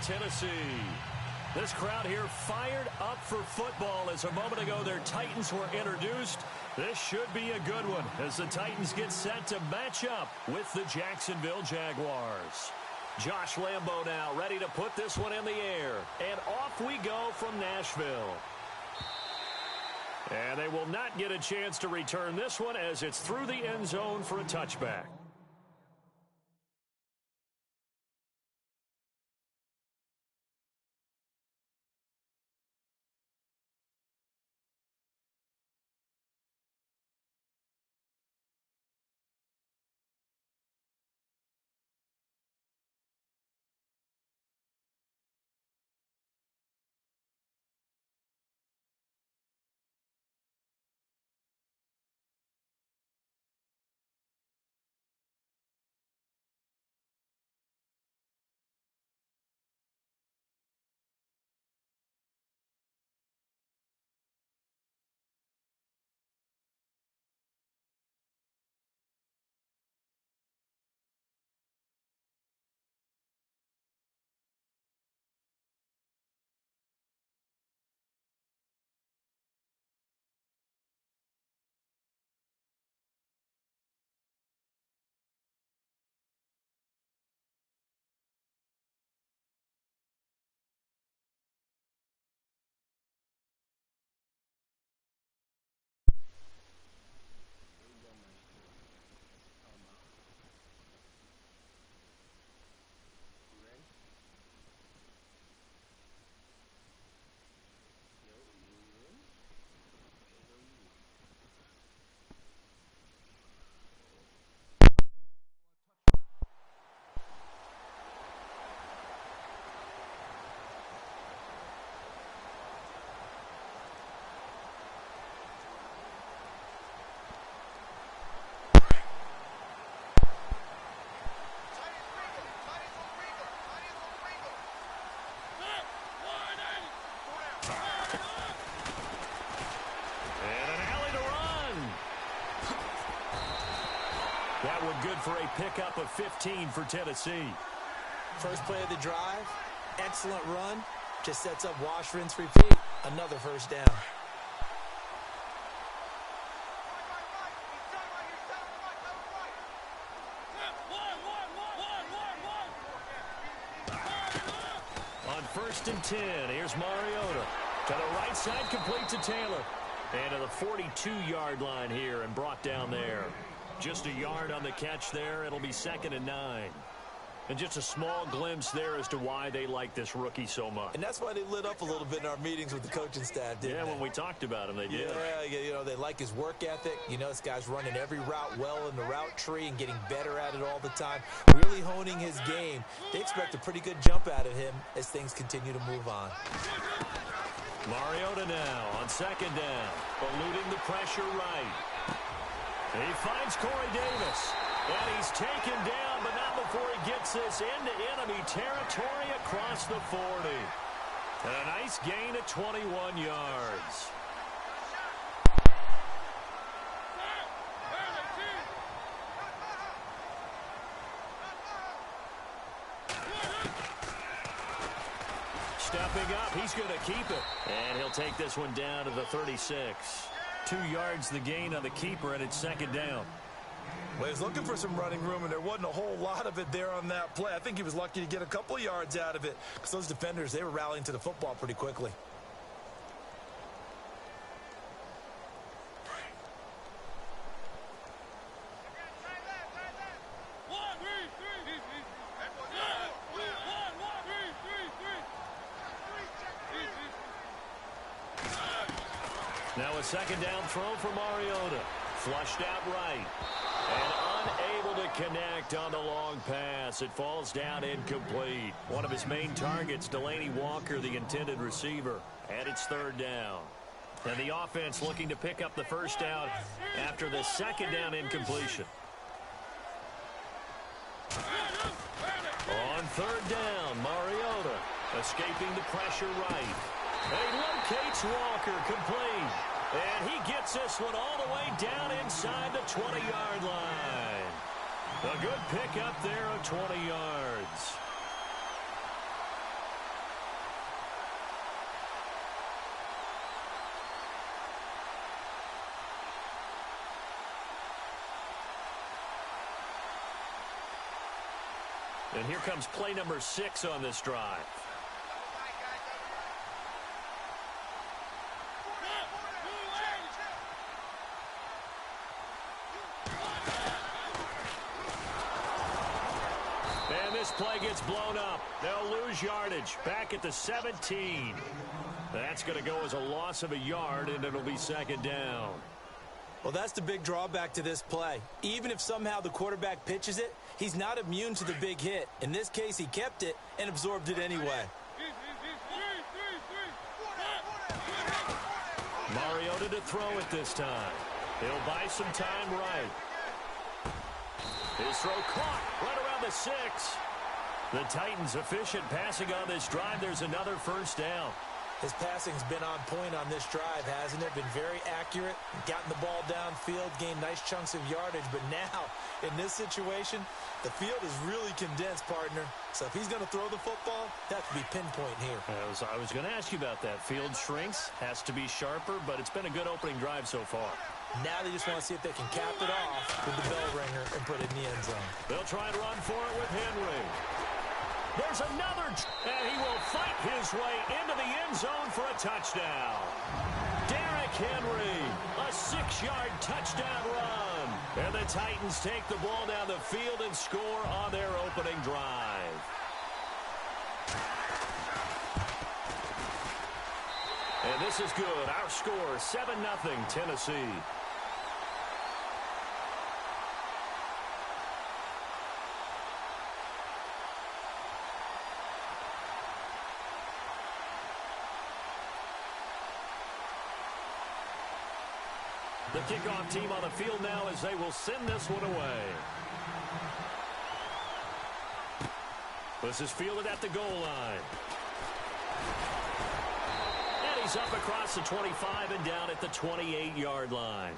Tennessee. This crowd here fired up for football as a moment ago their Titans were introduced. This should be a good one as the Titans get set to match up with the Jacksonville Jaguars. Josh Lambo now ready to put this one in the air. And off we go from Nashville. And they will not get a chance to return this one as it's through the end zone for a touchback. That one good for a pickup of 15 for Tennessee. First play of the drive, excellent run. Just sets up wash, rinse, repeat. Another first down. On 1st and 10, here's Mariota. To the right side, complete to Taylor. And to the 42-yard line here and brought down there. Just a yard on the catch there. It'll be 2nd and 9. And just a small glimpse there as to why they like this rookie so much. And that's why they lit up a little bit in our meetings with the coaching staff, didn't they? Yeah, when we talked about him, they did. Yeah, you know, they like his work ethic. You know, this guy's running every route well in the route tree and getting better at it all the time. Really honing his game. They expect a pretty good jump out of him as things continue to move on. Mariota now on 2nd down, eluding the pressure right. He finds Corey Davis, and he's taken down, but not before he gets this into enemy territory across the 40. And a nice gain of 21 yards. Stepping up, he's going to keep it. And he'll take this one down to the 36. 2 yards the gain on the keeper, and it's 2nd down. Well, he was looking for some running room, and there wasn't a whole lot of it there on that play. I think he was lucky to get a couple of yards out of it because those defenders, they were rallying to the football pretty quickly. Now a 2nd down throw for Mariota. Flushed out right. And unable to connect on the long pass. It falls down incomplete. One of his main targets, Delaney Walker, the intended receiver. And it's 3rd down. And the offense looking to pick up the first down after the 2nd down incompletion. On 3rd down, Mariota escaping the pressure right. He locates Walker complete. And he gets this one all the way down inside the 20-yard line. A good pickup there of 20 yards. And here comes play number 6 on this drive. And this play gets blown up. They'll lose yardage. Back at the 17. That's going to go as a loss of a yard, and it'll be second down. Well, that's the big drawback to this play. Even if somehow the quarterback pitches it, he's not immune to the big hit. In this case, he kept it and absorbed it anyway. Mariota to throw it this time. He'll buy some time right. His throw caught right around the 6. The Titans efficient passing on this drive. There's another first down. His passing's been on point on this drive, hasn't it? Been very accurate, gotten the ball downfield, gained nice chunks of yardage. But now, in this situation, the field is really condensed, partner. So if he's going to throw the football, that could be pinpoint here. I was going to ask you about that. Field shrinks, has to be sharper, but it's been a good opening drive so far. Now they just want to see if they can cap it off with the bell ringer and put it in the end zone. They'll try and run for it with Henry. There's another, and he will fight his way into the end zone for a touchdown. Derrick Henry, a 6-yard touchdown run. And the Titans take the ball down the field and score on their opening drive. And this is good. Our score, 7-0 Tennessee. The kickoff team on the field now as they will send this one away. This is fielded at the goal line. And he's up across the 25 and down at the 28-yard line.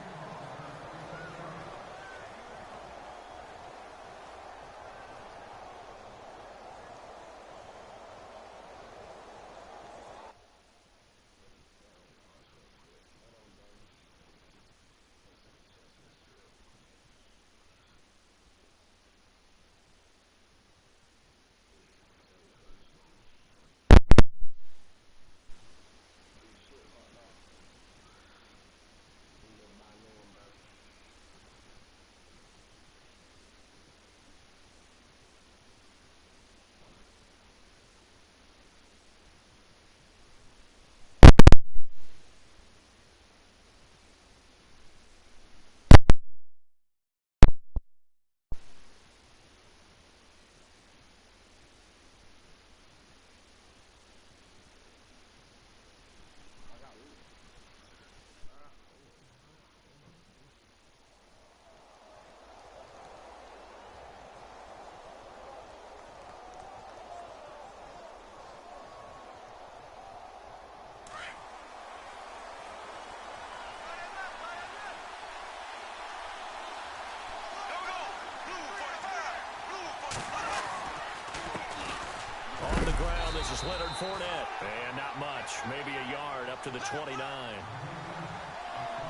This is Leonard Fournette. And not much. Maybe a yard up to the 29.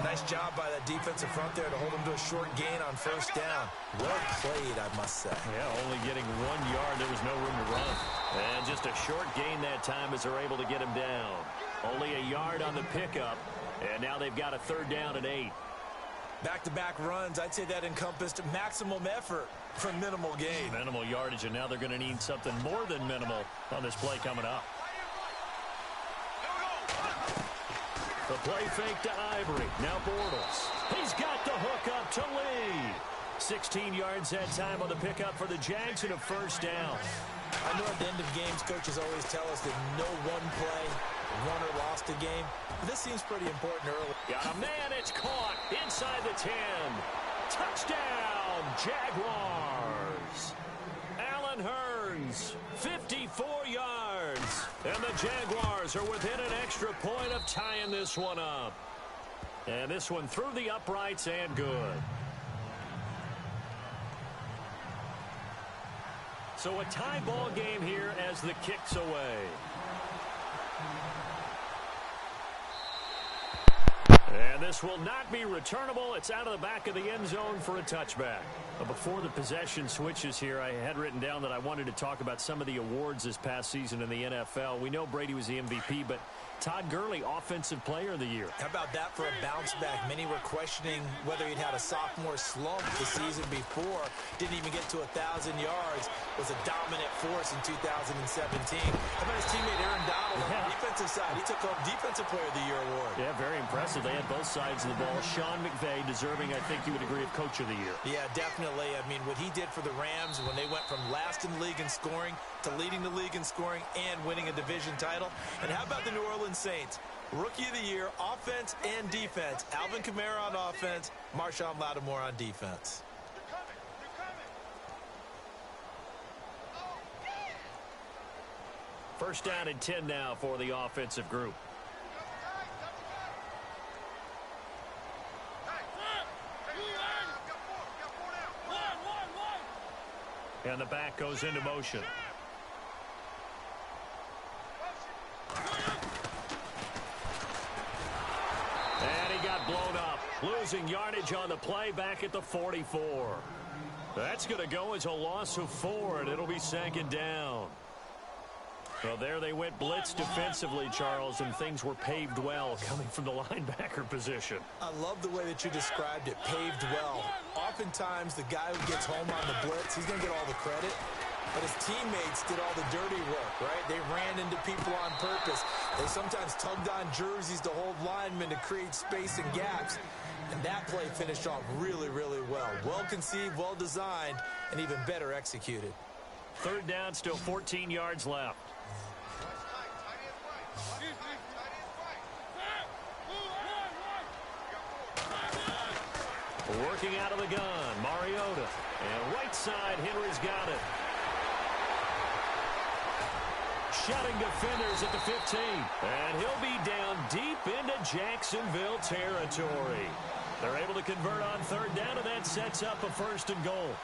Nice job by that defensive front there to hold him to a short gain on first down. Well played, I must say. Yeah, only getting 1 yard. There was no room to run. And just a short gain that time as they're able to get him down. Only a yard on the pickup. And now they've got a third down and 8. Back-to-back runs, I'd say that encompassed maximum effort for minimal gain. Minimal yardage, and now they're going to need something more than minimal on this play coming up. The play fake to Ivory. Now Bortles. He's got the hook up to Lee. 16 yards that time on the pickup for the Jags and a first down. I know at the end of games, coaches always tell us that no one play won or lost a game. But this seems pretty important early. Got a man, it's caught inside the 10. Touchdown, Jaguars. Allen Hurns, 54 yards. And the Jaguars are within an extra point of tying this one up. And this one through the uprights and good. So a tie ball game here as the kick's away. And this will not be returnable. It's out of the back of the end zone for a touchback. But before the possession switches here, I had written down that I wanted to talk about some of the awards this past season in the NFL. We know Brady was the MVP, but Todd Gurley, Offensive Player of the Year. How about that for a bounce back? Many were questioning whether he'd had a sophomore slump the season before. Didn't even get to 1,000 yards. Was a dominant force in 2017. How about his teammate Aaron Donald on the defensive side? He took home Defensive Player of the Year award. Yeah, very impressive. They had both sides of the ball. Sean McVay deserving, I think you would agree, of Coach of the Year. Yeah, definitely. I mean, what he did for the Rams when they went from last in the league in scoring to leading the league in scoring and winning a division title. And how about the New Orleans Saints? Rookie of the Year, offense and defense. Alvin Kamara on offense, Marshawn Lattimore on defense. First down and 10 now for the offensive group. And the back goes into motion. And he got blown up. Losing yardage on the play back at the 44. That's going to go as a loss of 4, and it'll be second down. Well, there they went blitz defensively, Charles, and things were paved well coming from the linebacker position. I love the way that you described it, paved well. Oftentimes, the guy who gets home on the blitz, he's going to get all the credit. But his teammates did all the dirty work, right? They ran into people on purpose. They sometimes tugged on jerseys to hold linemen to create space and gaps. And that play finished off really, really well. Well-conceived, well-designed, and even better executed. Third down, still 14 yards left. Working out of the gun, Mariota. And right side, Henry's got it. Shutting defenders at the 15. And he'll be down deep into Jacksonville territory. They're able to convert on third down, and that sets up a first and goal.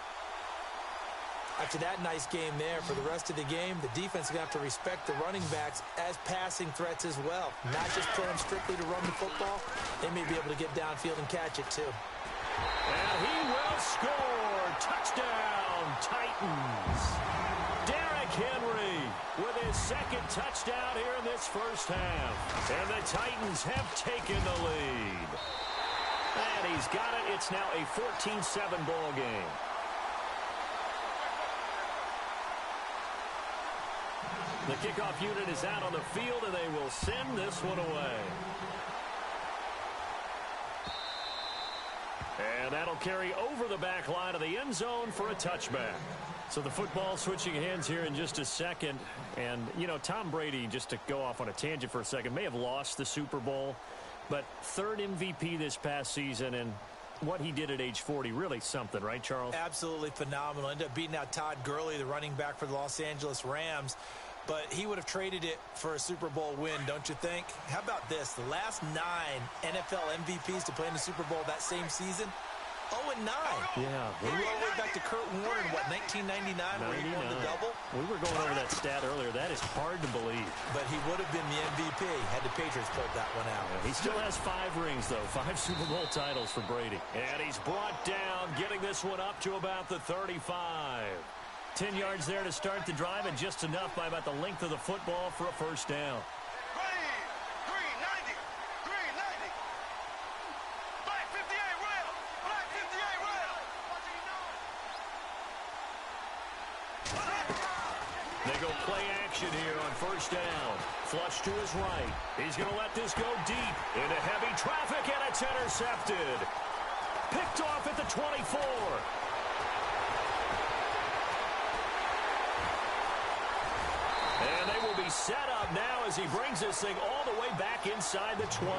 After that nice game there, for the rest of the game, the defense is going to have to respect the running backs as passing threats as well. Not just play them strictly to run the football. They may be able to get downfield and catch it, too. And he will score. Touchdown, Titans. Derrick Henry with his second touchdown here in this first half. And the Titans have taken the lead. And he's got it. It's now a 14-7 ball game. The kickoff unit is out on the field, and they will send this one away. And that'll carry over the back line of the end zone for a touchback. So the football switching hands here in just a second. And, you know, Tom Brady, just to go off on a tangent for a second, may have lost the Super Bowl, but third MVP this past season, and what he did at age 40, really something, right, Charles? Absolutely phenomenal. Ended up beating out Todd Gurley, the running back for the Los Angeles Rams. But he would have traded it for a Super Bowl win, don't you think? How about this? The last 9 NFL MVPs to play in the Super Bowl that same season, 0-9. Yeah. We go all the way back to Kurt Warner in, 1999 where he won the double? We were going over that stat earlier. That is hard to believe. But he would have been the MVP had the Patriots pulled that one out. Yeah, he still has 5 rings, though. 5 Super Bowl titles for Brady. And he's brought down, getting this one up to about the 35. 10 yards there to start the drive, and just enough by about the length of the football for a first down. They go play action here on first down. Flush to his right. He's going to let this go deep into heavy traffic, and it's intercepted. Picked off at the 24. And they will be set up now as he brings this thing all the way back inside the 20.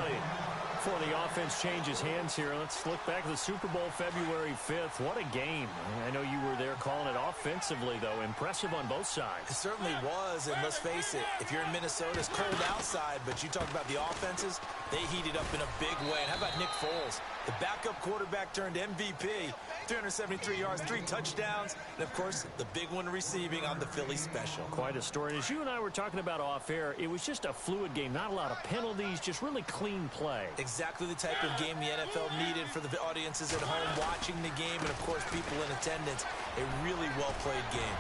Before the offense changes hands here, let's look back at the Super Bowl February 5th. What a game. I know you were there calling it offensively, though. Impressive on both sides. It certainly was, and let's face it, if you're in Minnesota, it's cold outside, but you talk about the offenses, they heated up in a big way. And how about Nick Foles? The backup quarterback turned MVP, 373 yards, 3 touchdowns, and, of course, the big one receiving on the Philly special. Quite a story. And as you and I were talking about off air, it was just a fluid game. Not a lot of penalties, just really clean play. Exactly. exactly the type of game the NFL needed for the audiences at home watching the game and, of course, people in attendance. A really well-played game.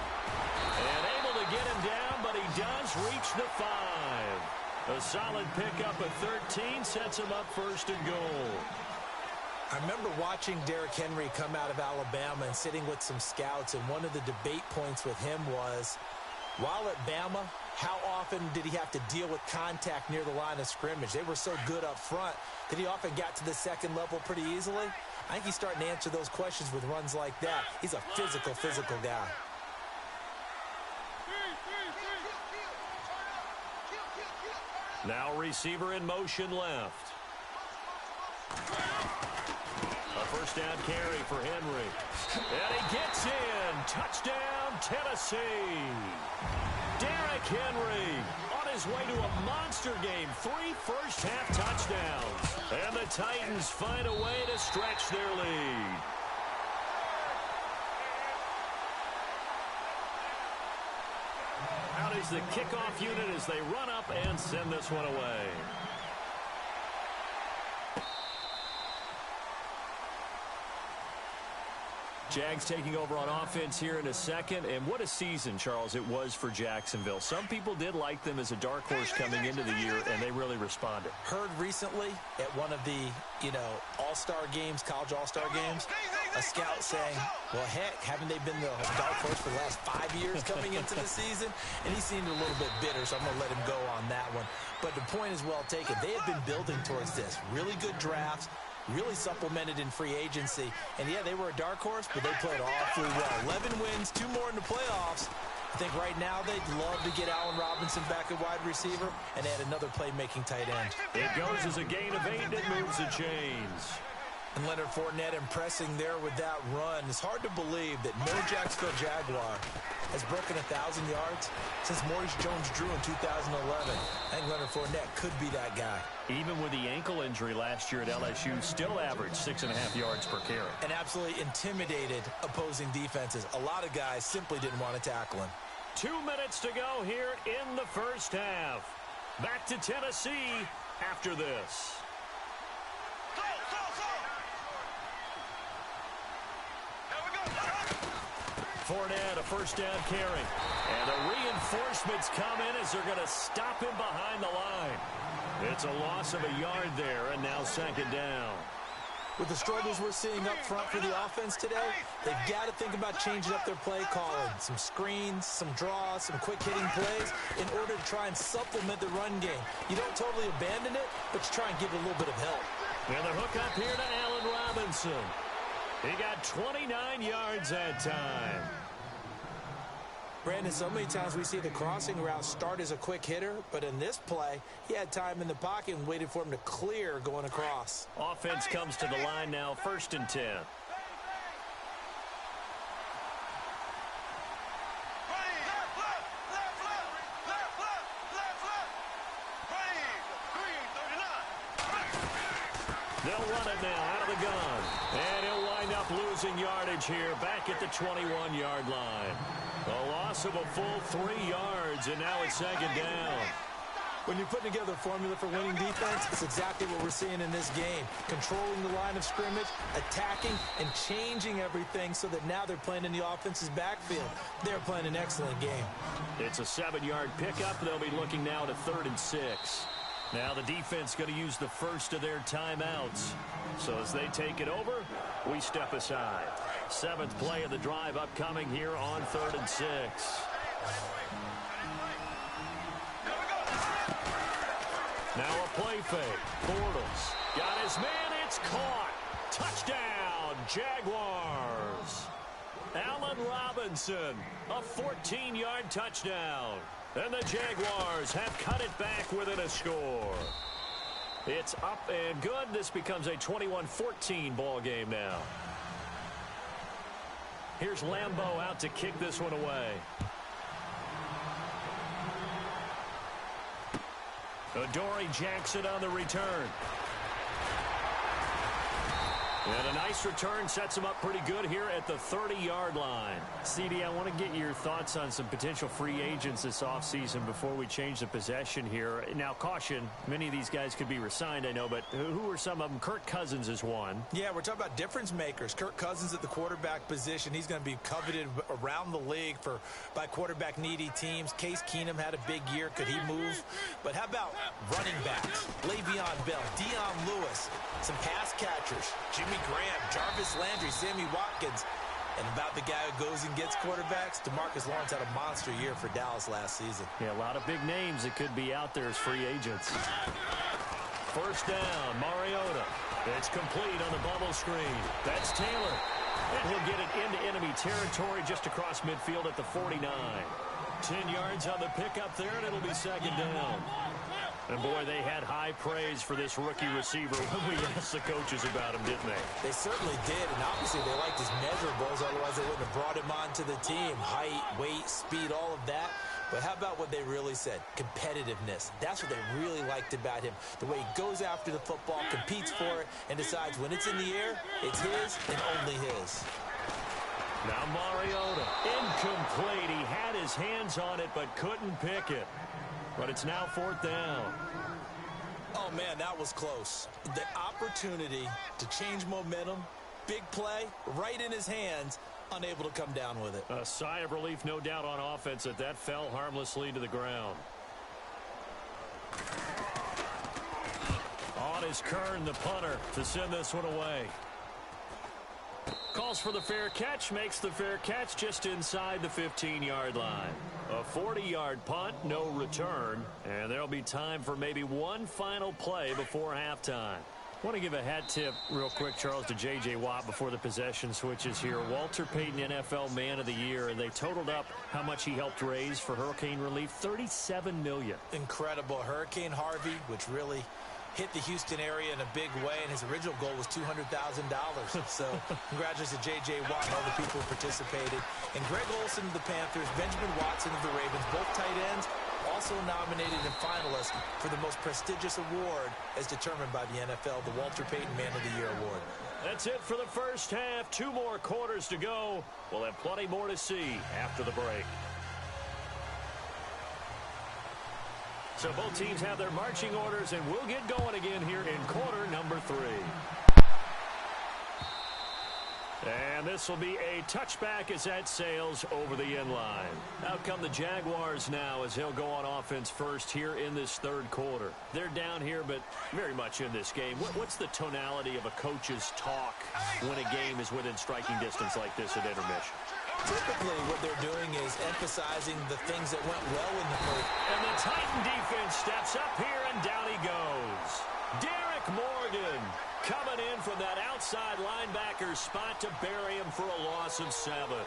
And able to get him down, but he does reach the 5. A solid pickup at 13 sets him up first and goal. I remember watching Derrick Henry come out of Alabama and sitting with some scouts, and one of the debate points with him was, while at Bama, how often did he have to deal with contact near the line of scrimmage? They were so good up front that he often got to the second level pretty easily. I think he's starting to answer those questions with runs like that. He's a physical guy. Now receiver in motion left. A first down carry for Henry. And he gets in. Touchdown, Tennessee. Derrick Henry on his way to a monster game. 3 first-half touchdowns. And the Titans find a way to stretch their lead. Out is the kickoff unit as they run up and send this one away. Jags taking over on offense here in a second, and what a season, Charles, it was for Jacksonville. Some people did like them as a dark horse coming into the year, and they really responded. Heard recently at one of the, all-star games, college all-star games, a scout saying, well, heck, haven't they been the dark horse for the last 5 years coming into the season? And he seemed a little bit bitter, so I'm going to let him go on that one. But the point is well taken. They have been building towards this. Really good drafts. Really supplemented in free agency. And, yeah, they were a dark horse, but they played awfully well. 11 wins, 2 more in the playoffs. I think right now they'd love to get Allen Robinson back at wide receiver and add another playmaking tight end. It goes as a gain of 8 and moves the chains. And Leonard Fournette impressing there with that run. It's hard to believe that no Jacksonville Jaguar has broken 1,000 yards since Maurice Jones-Drew in 2011. I think Leonard Fournette could be that guy. Even with the ankle injury last year at LSU, still averaged 6.5 yards per carry. And absolutely intimidated opposing defenses. A lot of guys simply didn't want to tackle him. 2 minutes to go here in the first half. Back to Tennessee after this. Fournette, a first down carry. And the reinforcements come in as they're going to stop him behind the line. It's a loss of a yard there, and now second down. With the struggles we're seeing up front for the offense today, they've got to think about changing up their play calling. Some screens, some draws, some quick-hitting plays in order to try and supplement the run game. You don't totally abandon it, but you try and give it a little bit of help. And the hook up here to Allen Robinson. He got 29 yards that time. Brandon, so many times we see the crossing route start as a quick hitter, but in this play, he had time in the pocket and waited for him to clear going across. Offense comes to the line now, 1st and 10. They'll run it now out of the gun. And he'll wind up losing yardage here back at the 21-yard line. A loss of a full 3 yards, and now it's second down. When you're putting together a formula for winning defense, it's exactly what we're seeing in this game. Controlling the line of scrimmage, attacking, and changing everything so that now they're playing in the offense's backfield. They're playing an excellent game. It's a 7-yard pickup. They'll be looking now to 3rd and 6. Now the defense going to use the first of their timeouts. So as they take it over, we step aside. 7th play of the drive upcoming here on 3rd and 6. Now a play fake. Bortles got his man. It's caught. Touchdown, Jaguars. Allen Robinson, a 14-yard touchdown. And the Jaguars have cut it back within a score. It's up and good. This becomes a 21-14 ball game now. Here's Lambeau out to kick this one away. Adoree Jackson on the return. And a nice return sets him up pretty good here at the 30-yard line. CD, I want to get your thoughts on some potential free agents this offseason before we change the possession here. Now, caution, many of these guys could be re-signed, I know, but who are some of them? Kirk Cousins is one. Yeah, we're talking about difference makers. Kirk Cousins at the quarterback position. He's going to be coveted around the league by quarterback-needy teams. Case Keenum had a big year. Could he move? But how about running backs? Le'Veon Bell, Dion Lewis, some pass catchers, Jimmy Graham, Jarvis Landry, Sammy Watkins. And about the guy who goes and gets quarterbacks, DeMarcus Lawrence had a monster year for Dallas last season. Yeah, a lot of big names that could be out there as free agents. First down, Mariota. It's complete on the bubble screen. That's Taylor. And he'll get it into enemy territory just across midfield at the 49. 10 yards on the pickup there, and it'll be second down. And, boy, they had high praise for this rookie receiver when we asked the coaches about him, didn't they? They certainly did, and obviously they liked his measurables. Otherwise, they wouldn't have brought him onto the team. Height, weight, speed, all of that. But how about what they really said? Competitiveness. That's what they really liked about him. The way he goes after the football, competes for it, and decides when it's in the air, it's his and only his. Now Mariota, incomplete. He had his hands on it but couldn't pick it. But it's now fourth down. Oh, man, that was close. The opportunity to change momentum, big play, right in his hands, unable to come down with it. A sigh of relief, no doubt, on offense that fell harmlessly to the ground. On is Kern, the punter, to send this one away. Calls for the fair catch, makes the fair catch just inside the 15-yard line. A 40-yard punt, no return, and there'll be time for maybe one final play before halftime. I want to give a hat tip real quick, Charles, to J.J. Watt before the possession switches here. Walter Payton, NFL Man of the Year, and they totaled up how much he helped raise for hurricane relief, $37 million. Incredible. Hurricane Harvey, which really hit the Houston area in a big way, and his original goal was $200,000. So congratulations to J.J. Watt and all the people who participated. And Greg Olsen of the Panthers, Benjamin Watson of the Ravens, both tight ends, also nominated and finalists for the most prestigious award as determined by the NFL, the Walter Payton Man of the Year Award. That's it for the first half. 2 more quarters to go. We'll have plenty more to see after the break. So both teams have their marching orders, and we'll get going again here in quarter number 3. And this will be a touchback as that sails over the end line. Out come the Jaguars now as they'll go on offense first here in this third quarter. They're down here, but very much in this game. What's the tonality of a coach's talk when a game is within striking distance like this at intermission? Typically, what they're doing is emphasizing the things that went well in the first. And the Titan defense steps up here, and down he goes. Derek Morgan coming in from that outside linebacker spot to bury him for a loss of 7. A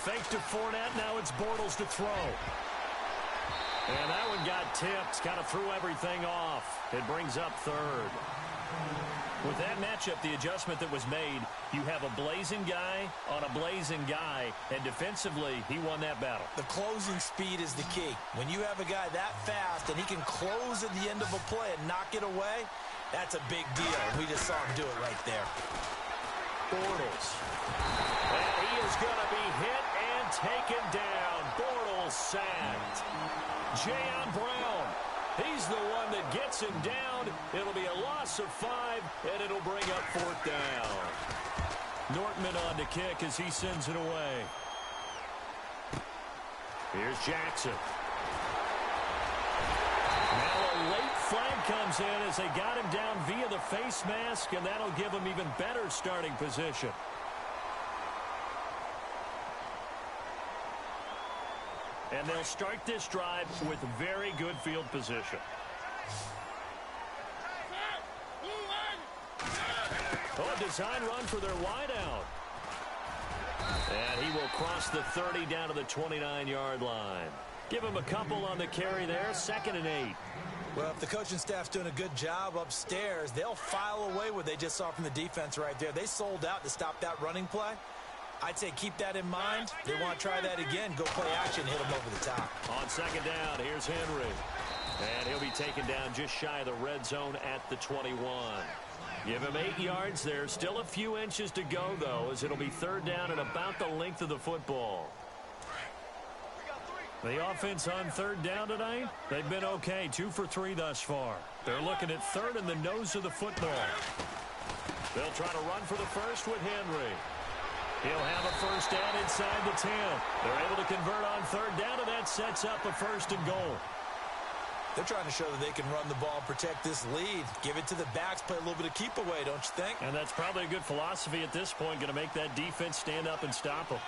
fake to Fournette. Now it's Bortles to throw. And that one got tipped. Kind of threw everything off. It brings up third. With that matchup, the adjustment that was made, you have a blazing guy on a blazing guy, and defensively, he won that battle. The closing speed is the key. When you have a guy that fast and he can close at the end of a play and knock it away, that's a big deal. We just saw him do it right there. Bortles. And he is going to be hit and taken down. Bortles sacked. Jayon Brown. He's the one that gets him down. It'll be a loss of 5, and it'll bring up fourth down. Nortman on to kick as he sends it away. Here's Jackson. Now a late flag comes in as they got him down via the face mask, and that'll give him even better starting position. And they'll start this drive with very good field position. Oh, a design run for their wideout. And he will cross the 30 down to the 29-yard line. Give him a couple on the carry there, 2nd and 8. Well, if the coaching staff's doing a good job upstairs, they'll file away what they just saw from the defense right there. They sold out to stop that running play. I'd say keep that in mind. They want to try that again. Go play action, hit them over the top. On 2nd down, here's Henry. And he'll be taken down just shy of the red zone at the 21. Give him 8 yards there. Still a few inches to go, though, as it'll be third down and about the length of the football. The offense on third down tonight, they've been okay. 2 for 3 thus far. They're looking at third in the nose of the football. They'll try to run for the first with Henry. He'll have a first down inside the 10. They're able to convert on third down, and that sets up a first and goal. They're trying to show that they can run the ball and protect this lead. Give it to the backs, play a little bit of keep away, don't you think? And that's probably a good philosophy at this point, going to make that defense stand up and stop them.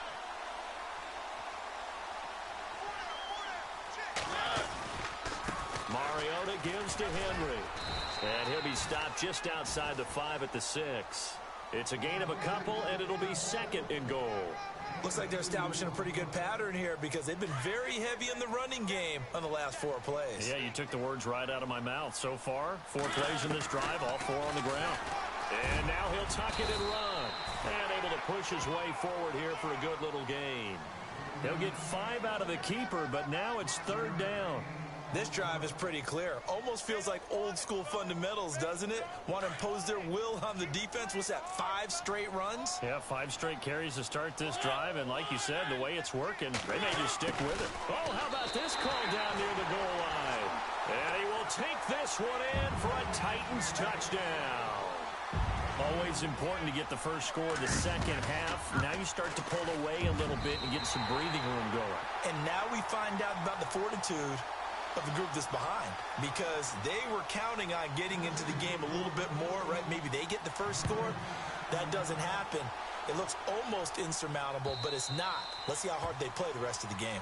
Mariota gives to Henry. And he'll be stopped just outside the 5 at the 6. It's a gain of a couple, and it'll be second and goal. Looks like they're establishing a pretty good pattern here because they've been very heavy in the running game on the last 4 plays. Yeah, you took the words right out of my mouth. So far, 4 plays in this drive, all 4 on the ground. And now he'll tuck it and run. And able to push his way forward here for a good little gain. They'll get 5 out of the keeper, but now it's third down. This drive is pretty clear. Almost feels like old school fundamentals, doesn't it? Want to impose their will on the defense. What's that, 5 straight runs? Yeah, 5 straight carries to start this drive. And like you said, the way it's working, they may just stick with it. Oh, how about this call down near the goal line? And he will take this one in for a Titans touchdown. Always important to get the first score of the second half. Now you start to pull away a little bit and get some breathing room going. And now we find out about the fortitude of the group that's behind, because they were counting on getting into the game a little bit more, right? Maybe they get the first score. That doesn't happen. It looks almost insurmountable, but it's not. Let's see how hard they play the rest of the game.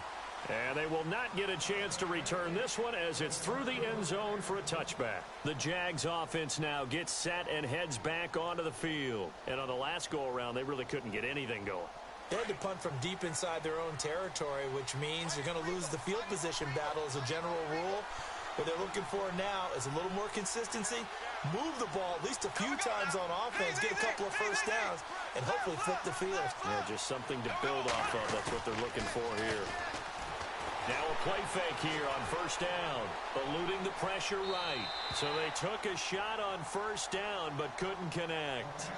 And they will not get a chance to return this one as it's through the end zone for a touchback. The Jags offense now gets set and heads back onto the field. And on the last go-around, they really couldn't get anything going. They had to punt from deep inside their own territory, which means you're going to lose the field position battle as a general rule. What they're looking for now is a little more consistency, move the ball at least a few times on offense, get a couple of first downs, and hopefully flip the field. Yeah, just something to build off of. That's what they're looking for here. Now a play fake here on first down, eluding the pressure right. So they took a shot on first down but couldn't connect.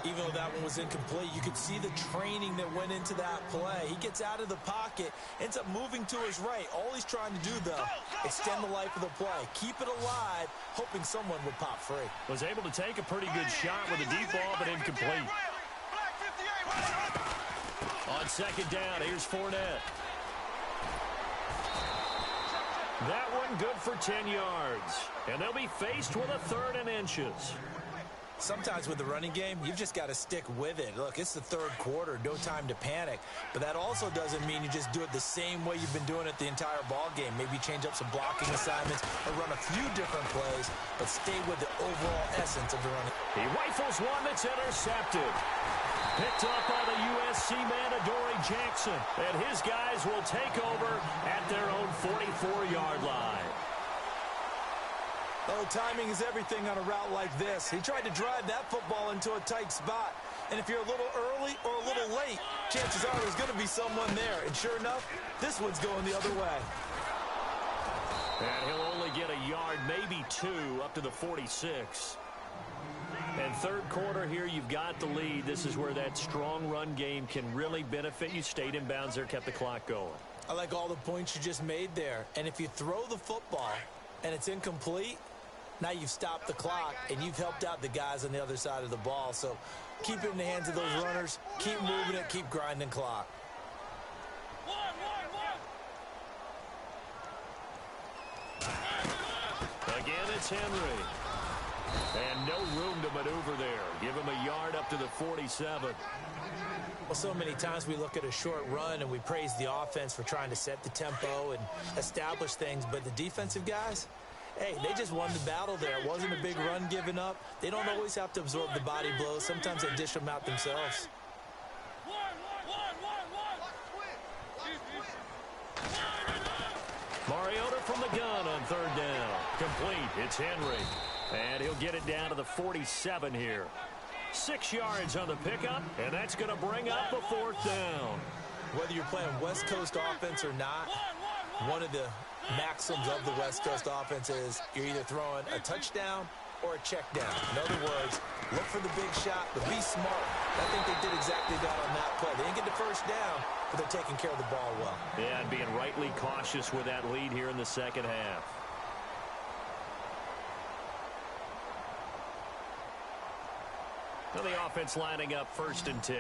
Even though that one was incomplete, you could see the training that went into that play. He gets out of the pocket, ends up moving to his right. All he's trying to do, though, extend the life of the play, keep it alive, hoping someone would pop free. Was able to take a pretty good shot with a deep ball, but incomplete. On second down, here's Fournette. That one good for 10 yards. And they'll be faced with a 3rd and inches. Sometimes with the running game, you've just got to stick with it. Look, it's the third quarter, no time to panic. But that also doesn't mean you just do it the same way you've been doing it the entire ball game. Maybe change up some blocking assignments or run a few different plays, but stay with the overall essence of the running. He rifles one that's intercepted. Picked up by the USC man, Adoree Jackson. And his guys will take over at their own 44-yard line. Oh, timing is everything on a route like this. He tried to drive that football into a tight spot. And if you're a little early or a little late, chances are there's going to be someone there. And sure enough, this one's going the other way. And he'll only get a yard, maybe 2, up to the 46. And third quarter here, you've got the lead. This is where that strong run game can really benefit you. Stayed in bounds there, kept the clock going. I like all the points you just made there. And if you throw the football and it's incomplete, now you've stopped the clock and you've helped out the guys on the other side of the ball. So keep it in the hands of those runners. Keep moving it. Keep grinding clock. Again, it's Henry. And no room to maneuver there. Give him a yard up to the 47. Well, so many times we look at a short run and we praise the offense for trying to set the tempo and establish things. But the defensive guys, hey, they just won the battle there. It wasn't a big run given up. They don't always have to absorb the body blows. Sometimes they dish them out themselves. Mariota from the gun on third down. Complete. It's Henry. And he'll get it down to the 47 here. 6 yards on the pickup, and that's going to bring up a 4th down. Whether you're playing West Coast offense or not, one of the maxims of the West Coast offense is you're either throwing a touchdown or a check down. In other words, look for the big shot, but be smart. I think they did exactly that on that play. They didn't get the first down, but they're taking care of the ball well. Yeah, and being rightly cautious with that lead here in the second half. Now the offense lining up 1st and 10.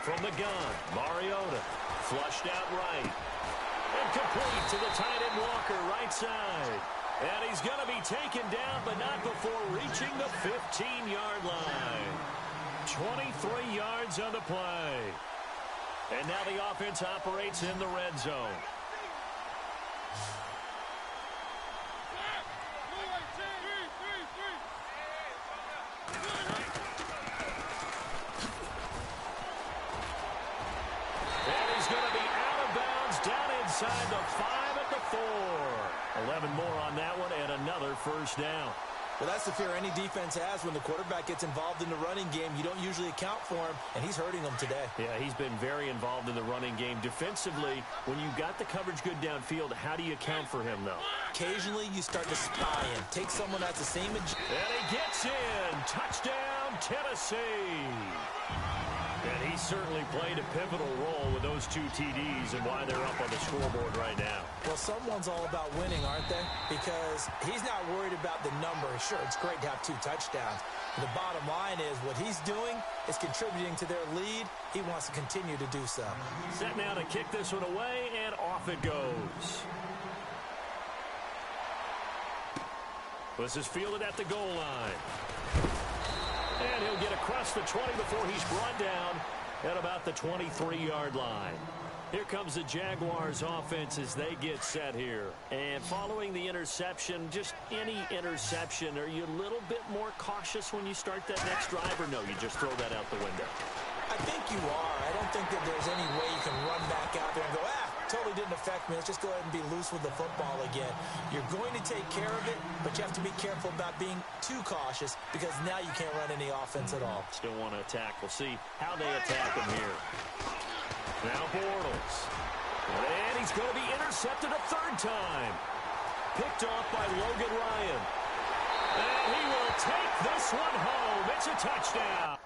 From the gun, Mariota flushed out right. And complete to the tight end Walker, right side. And he's going to be taken down, but not before reaching the 15-yard line. 23 yards on the play. And now the offense operates in the red zone. Inside the 5 at the 4. 11 more on that one and another first down. Well, that's the fear any defense has when the quarterback gets involved in the running game. You don't usually account for him, and he's hurting them today. Yeah, he's been very involved in the running game. Defensively, when you got the coverage good downfield, how do you account for him, though? Occasionally, you start to spy him. Take someone that's the same. And he gets in. Touchdown, Tennessee. And he certainly played a pivotal role with those 2 TDs and why they're up on the scoreboard right now. Well, someone's all about winning, aren't they? Because he's not worried about the number. Sure, it's great to have 2 touchdowns. But the bottom line is what he's doing is contributing to their lead. He wants to continue to do so. Set now to kick this one away, and off it goes. This is fielded at the goal line. And he'll get across the 20 before he's brought down at about the 23-yard line. Here comes the Jaguars offense as they get set here. And following the interception, just any interception, are you a little bit more cautious when you start that next drive, or no, you just throw that out the window? I think you are. I don't think that there's any way you can run back out there and go, totally didn't affect me. Let's just go ahead and be loose with the football again. You're going to take care of it, but you have to be careful about being too cautious because now you can't run any offense at all. Still want to attack. We'll see how they attack him here. Now Bortles. And he's going to be intercepted a 3rd time. Picked off by Logan Ryan. And he will take this one home. It's a touchdown.